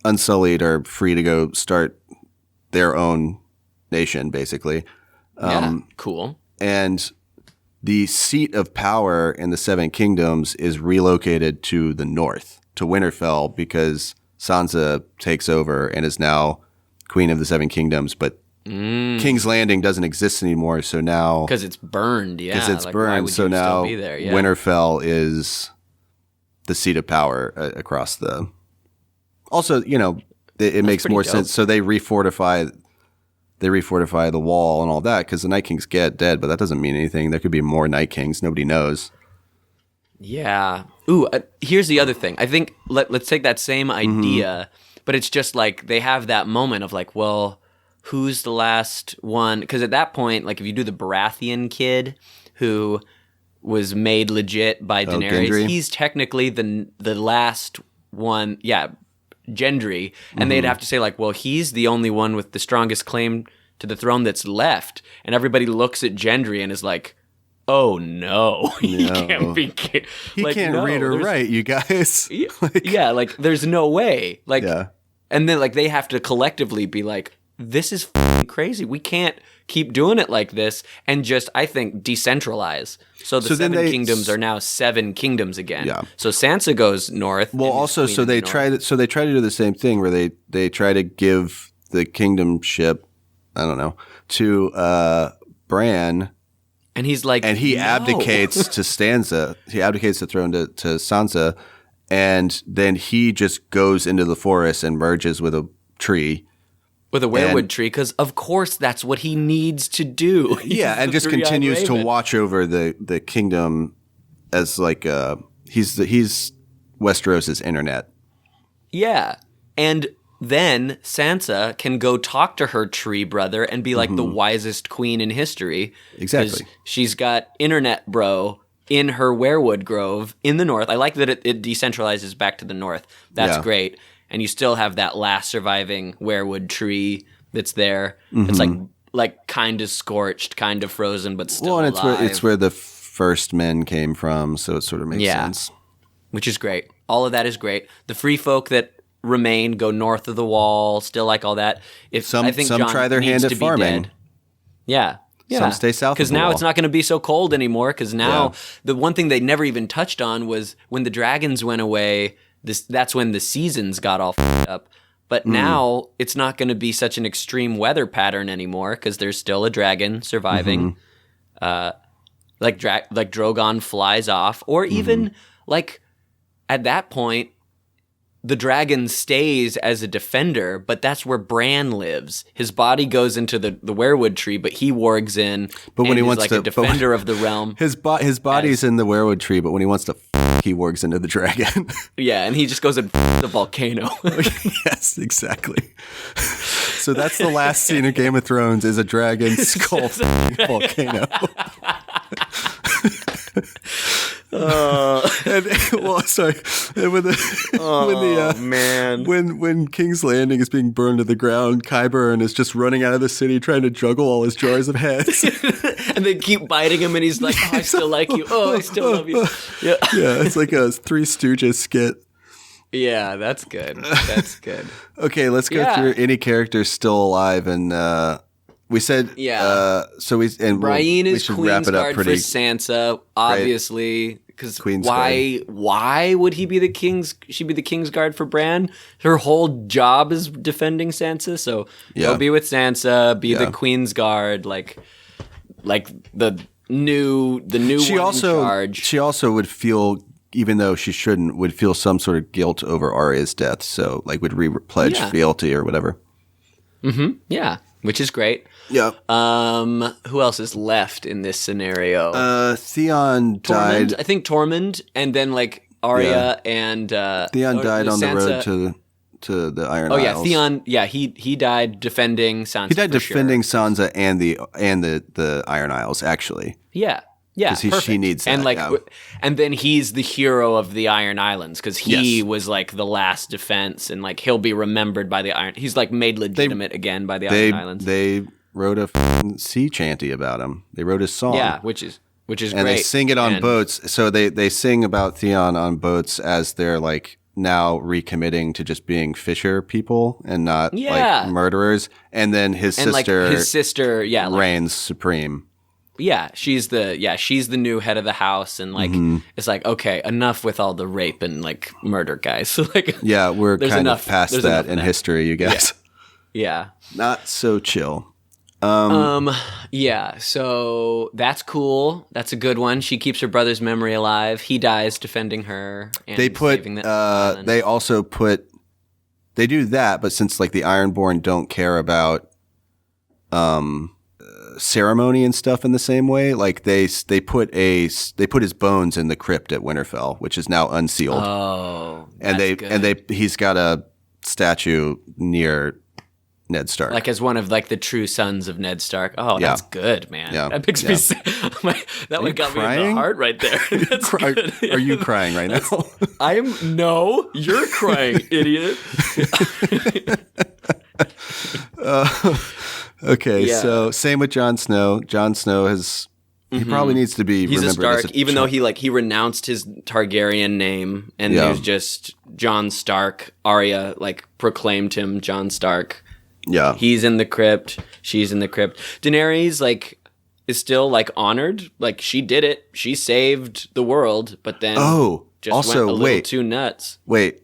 Unsullied are free to go start their own nation, basically. Cool. And the seat of power in the Seven Kingdoms is relocated to the north, to Winterfell, because Sansa takes over and is now Queen of the Seven Kingdoms, but King's Landing doesn't exist anymore, so now... Because it's burned, Because it's burned, so now Winterfell is the seat of power across the... Also, you know, it makes more sense. So they refortify the wall and all that because the Night Kings get dead, but that doesn't mean anything. There could be more Night Kings. Nobody knows. Yeah. Ooh, here's the other thing. I think let's take that same idea, but it's just like they have that moment of like, well, who's the last one? Because at that point, like if you do the Baratheon kid who was made legit by Daenerys, Gendry? He's technically the last one. Yeah. Gendry, and they'd have to say like, well, he's the only one with the strongest claim to the throne that's left, and everybody looks at Gendry and is like, oh no, he can't be he can't read or write, you guys. Like, yeah, like there's no way, like, and then like they have to collectively be like, this is crazy. We can't keep doing it like this and just, I think, decentralize. So the seven kingdoms are now 7 kingdoms again. Yeah. So Sansa goes north. Well, also, so they try to do the same thing where they try to give the kingdomship, I don't know, to Bran. And he's like, and he abdicates to Sansa. He abdicates the throne to Sansa, and then he just goes into the forest and merges with a tree. With a weirwood tree, because of course that's what he needs to do. Yeah, and just continues to watch over the kingdom as like he's Westeros' internet. Yeah, and then Sansa can go talk to her tree brother and be like the wisest queen in history. Exactly. She's got internet bro in her weirwood grove in the north. I like that it decentralizes back to the north. That's great. And you still have that last surviving weirwood tree that's there. It's like kind of scorched, kind of frozen, but still alive. And it's where the first men came from, so it sort of makes sense. Which is great. All of that is great. The free folk that remain go north of the wall, still like all that. I think some try their hand at farming. Yeah. Some stay south of the Because now wall. it's not going to be so cold anymore, because now the one thing they never even touched on was when the dragons went away, that's when the seasons got all f***ed up. But now it's not going to be such an extreme weather pattern anymore because there's still a dragon surviving. Like Drogon flies off, or even like at that point, the dragon stays as a defender, but that's where Bran lives. His body goes into the weirwood tree, but he wargs in. But when he wants like a defender of the realm, his body's in the weirwood tree, but when he wants to, he wargs into the dragon. Yeah, and he just goes and the volcano. Yes, exactly. So that's the last scene of Game of Thrones: is a dragon skull volcano. When King's Landing is being burned to the ground, Qyburn is just running out of the city trying to juggle all his jars of heads. And they keep biting him, and he's like, "Oh, I still like you. Oh, I still love you." Yeah, it's like a Three Stooges skit. Yeah, that's good. That's good. Okay, let's go through any characters still alive, and we said So Brienne is Queensguard for Sansa, obviously. Because why would he be she'd be the Kingsguard for Bran? Her whole job is defending Sansa, so he'll be with Sansa, be the Queensguard, like the new one in charge. She also would feel, even though she shouldn't, would feel some sort of guilt over Arya's death, so like would pledge fealty or whatever. Yeah, which is great. Yeah. Who else is left in this scenario? Theon died. I think Tormund, and then like Arya and Theon died on Sansa. The road to the Iron Isles. Oh yeah, Theon. Yeah, he died defending Sansa. He died defending Sansa and the Iron Isles, actually. Yeah. Yeah, because she needs that. And and then he's the hero of the Iron Islands because he was like the last defense, and like he'll be remembered by the Iron. He's like made legitimate again by the Iron Islands. They wrote a sea chanty about him. They wrote his song. Yeah, which is great. And they sing it on boats. So they sing about Theon on boats as they're like now recommitting to just being fisher people and not like murderers. And then his sister reigns supreme. Yeah, she's the new head of the house, and like it's like, okay, enough with all the rape and like murder guys. So like, we're kind of past that in history, you guys. Yeah. Not so chill. Yeah, so that's cool. That's a good one. She keeps her brother's memory alive. He dies defending her. And they do that, but since like the Ironborn don't care about ceremony and stuff in the same way, like they put his bones in the crypt at Winterfell, which is now unsealed. Oh, he's got a statue near Ned Stark, like as one of like the true sons of Ned Stark. Oh, that's good, man. Yeah. That makes me sad. That one got me in the heart right there. That's good. Are you crying right now? No, you're crying, idiot. Okay, so same with Jon Snow. Jon Snow he probably needs to be remembered. He's a Stark, even though he renounced his Targaryen name and he was just Jon Stark. Arya like proclaimed him Jon Stark. Yeah. He's in the crypt. She's in the crypt. Daenerys, like, is still, like, honored. Like, she did it. She saved the world, but then just also, went a little too nuts. Wait.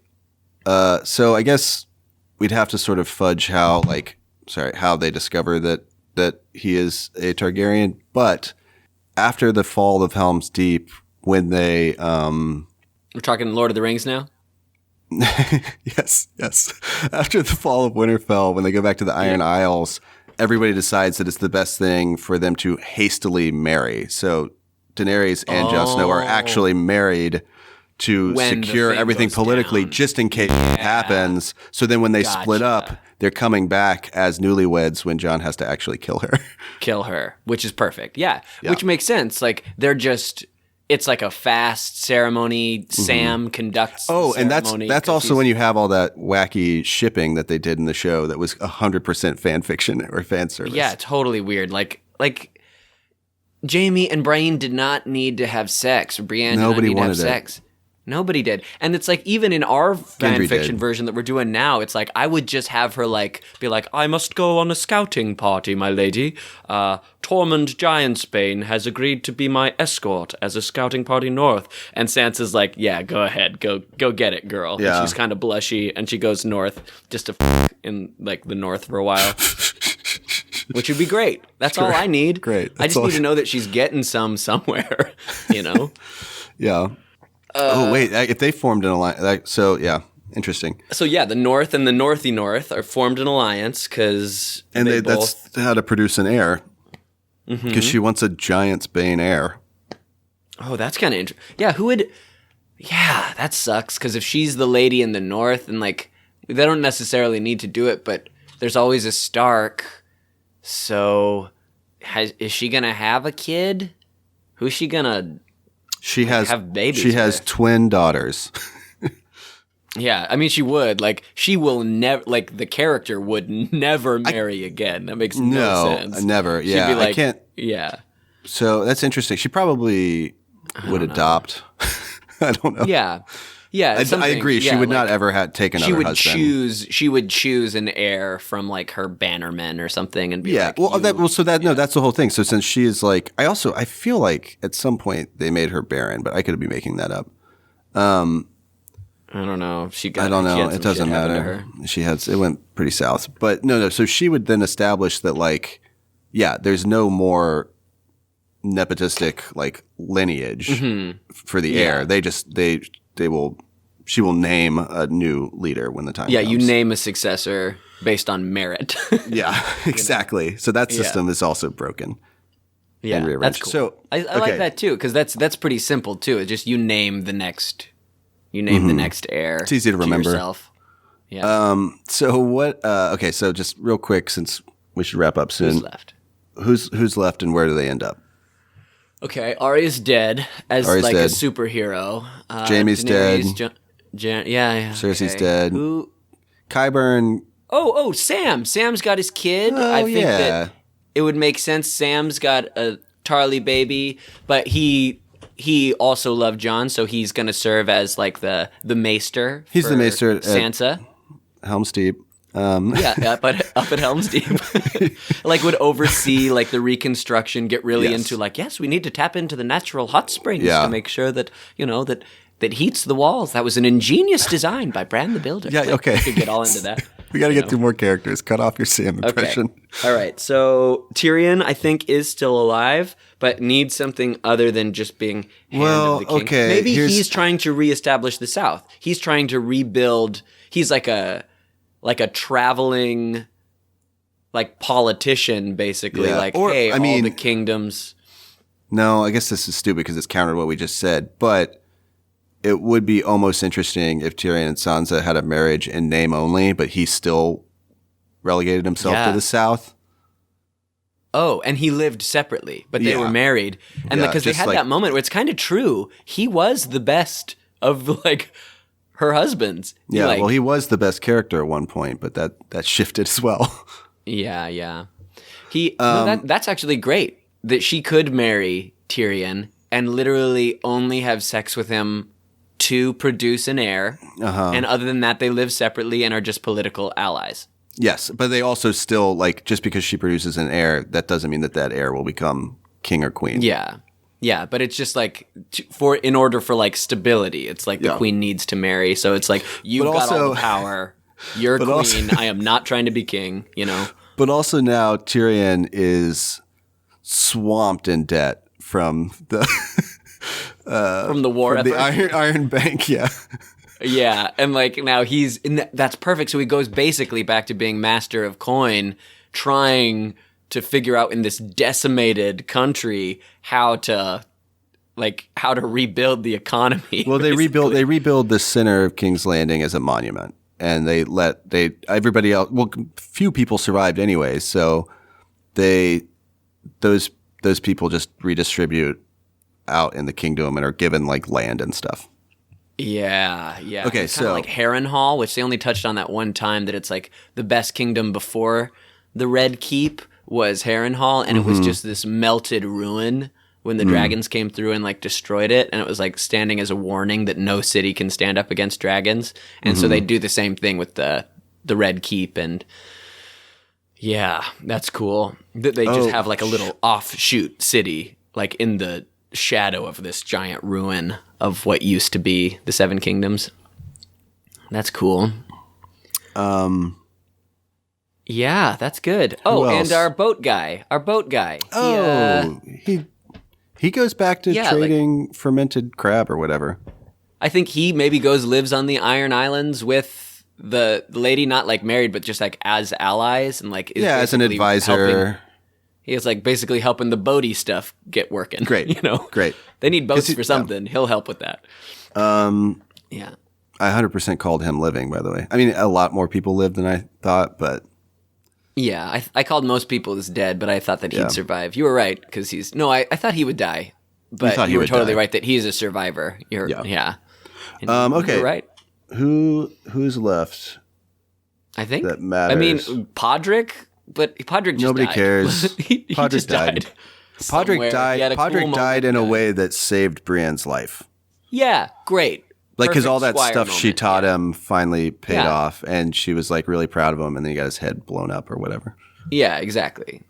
So I guess we'd have to sort of fudge how they discover that he is a Targaryen. But after the fall of Helm's Deep, when they... We're talking Lord of the Rings now? Yes. After the fall of Winterfell, when they go back to the Iron Isles, everybody decides that it's the best thing for them to hastily marry. So Daenerys and Jon Snow are actually married to secure everything politically, just in case it happens. So then when they split up, they're coming back as newlyweds when Jon has to actually kill her. Which is perfect. Yeah. Which makes sense. Like, they're just... It's like a fast ceremony. Sam conducts the ceremony. And that's also when you have all that wacky shipping that they did in the show that was 100% fan fiction or fan service. Yeah, totally weird. Like Jaime and Brienne did not need to have sex. Or Brienne did not need to have sex. Nobody did. And it's like, even in our fan fiction version that we're doing now, it's like, I would just have her be like, I must go on a scouting party, my lady. Tormund Giantsbane has agreed to be my escort as a scouting party north. And Sansa's like, yeah, go ahead. Go get it, girl. Yeah. And she's kind of blushy, and she goes north just to in like the north for a while. Which would be great. That's all I need. Great. I just need to know that she's getting somewhere, you know? Yeah. If they formed an alliance, interesting. So yeah, the North and the Northy North are formed an alliance because that's how to produce an heir. Because she wants a Giantsbane heir. Oh, that's kind of interesting. Yeah, who would? Yeah, that sucks. Because if she's the lady in the North, and like they don't necessarily need to do it, but there's always a Stark. So, is she gonna have a kid? Who's she gonna? She has have babies. She has twin daughters. Yeah, I mean, she would. Like, she will never. Like, the character would never marry again. That makes no sense. Never. Yeah, she'd be like, I can't. Yeah. So that's interesting. She probably would adopt. I don't know. Yeah. Yeah, I agree. She would not ever take another husband. She would choose an heir from like her bannermen or something, and be like, no, that's the whole thing. So since she is like, I feel like at some point they made her barren, but I could be making that up. I don't know. I don't know. It doesn't matter. It went pretty south, but no. So she would then establish that like, there's no more nepotistic like lineage for the heir. She will name a new leader when the time comes. Yeah, you name a successor based on merit. Yeah, exactly. So that system is also broken. Yeah, that's cool. So I like that too, because that's pretty simple too. It's just you name the next heir. It's easy to remember. Yourself. Yeah. So what? Okay. So just real quick, since we should wrap up soon. Who's left? Who's left, and where do they end up? Okay, Arya's dead as a superhero. Jaime's dead. Yeah. Cersei's dead. Who? Qyburn. Oh, Sam. Sam's got his kid. I think that it would make sense. Sam's got a Tarly baby, but he also loved Jon, so he's going to serve as like the maester. He's the maester at Sansa. Helm's Deep. Up at Helm's Deep, like would oversee like the reconstruction, get really into like, yes, we need to tap into the natural hot springs to make sure that that heats the walls. That was an ingenious design by Bran the Builder. Yeah, okay. We could get all into that. We got to get through more characters. Cut off your Sam impression. Okay. All right. So Tyrion, I think, is still alive, but needs something other than just being Hand of the King. Okay. Maybe he's trying to reestablish the South. He's trying to rebuild. He's like a traveling like politician, basically. Yeah. Like, all the kingdoms. No, I guess this is stupid because it's counter to what we just said, but it would be almost interesting if Tyrion and Sansa had a marriage in name only, but he still relegated himself to the South. Oh, and he lived separately, but they were married. And because they had that moment where it's kind of true. He was the best of like her husbands. He was the best character at one point, but that shifted as well. Yeah. That's actually great that she could marry Tyrion and literally only have sex with him to produce an heir. And other than that, they live separately and are just political allies. Yes, but they also still, like, just because she produces an heir, that doesn't mean that heir will become king or queen. Yeah. Yeah, but it's just like in order for like stability, it's like the queen needs to marry. So it's like you've got all the power. You're queen. I am not trying to be king, you know. But also now Tyrion is swamped in debt from the war from the Iron Bank, yeah. Yeah, and like now that's perfect. So he goes basically back to being master of coin, trying to figure out in this decimated country how to rebuild the economy. Well, they rebuild the center of King's Landing as a monument, and everybody else. Well, few people survived anyways, so those people just redistribute out in the kingdom and are given like land and stuff. Yeah. Okay, it's kind of like Harrenhal, which they only touched on that one time. That it's like the best kingdom before the Red Keep was Harrenhal, and it was just this melted ruin when the dragons came through and like destroyed it, and it was like standing as a warning that no city can stand up against dragons. And so they do the same thing with the Red Keep, and yeah, that's cool. They just have like a little offshoot city like in the shadow of this giant ruin of what used to be the Seven Kingdoms. That's cool. Yeah, that's good. Oh, and our boat guy. Oh, he goes back to trading fermented crab or whatever. I think he maybe lives on the Iron Islands with the lady, not like married, but just like as allies, and like as an advisor. He is like basically helping the boaty stuff get working. Great, you know, great. They need boats for something. He'll help with that. Yeah. I 100% called him living, by the way. I mean, a lot more people live than I thought, but... Yeah, I called most people as dead, but I thought that he'd survive. You were right, because I thought he would die. But you were totally right that he's a survivor. Yeah. Okay. You're right. Who's left? I think. That matters. I mean, Podrick, but Podrick just Nobody died. cares. he Podrick just died. Podrick died. Podrick died in a way that saved Brienne's life. Yeah, great. Like, because all that stuff she taught him finally paid off, and she was like really proud of him, and then he got his head blown up or whatever. Yeah, exactly.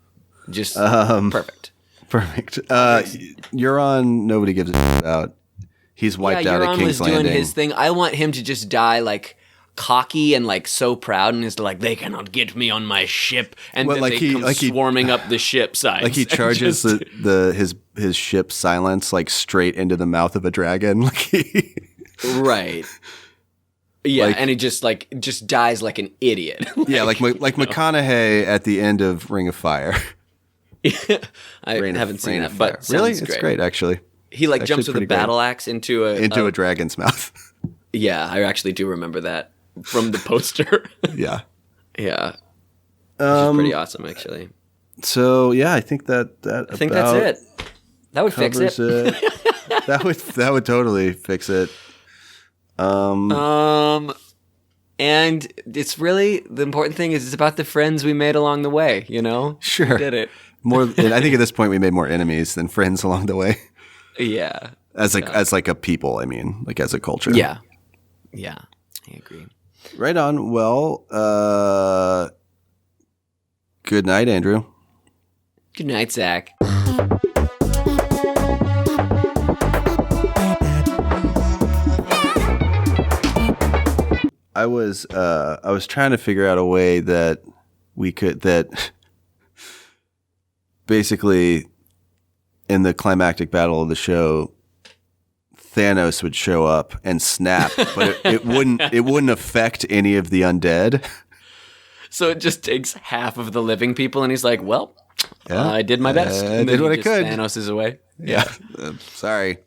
Just perfect. Perfect. Euron, nobody gives a shit about. He's wiped out at King's Landing. Euron was doing his thing. I want him to just die like cocky and like so proud, and is like, they cannot get me on my ship, and then they come swarming up the ship sides. Like he charges his ship Silence like straight into the mouth of a dragon. Like right. Yeah, and he just dies like an idiot. like McConaughey at the end of Ring of Fire. I haven't seen that, but really, it's great actually. He like jumps with a battle axe into a dragon's mouth. Yeah, I actually do remember that from the poster. Yeah. Which is pretty awesome, actually. So yeah, I think that's it. That would fix it. That would totally fix it. And it's really the important thing is it's about the friends we made along the way. You know, sure, we did it. I think at this point we made more enemies than friends along the way. Yeah, as like a people. I mean, like as a culture. Yeah, I agree. Right on. Well, good night, Andrew. Good night, Zach. I was trying to figure out a way that basically in the climactic battle of the show, Thanos would show up and snap, but it wouldn't affect any of the undead. So it just takes half of the living people, and he's like, "Well, I did my best. I did what I could." Thanos is away. Yeah. Sorry.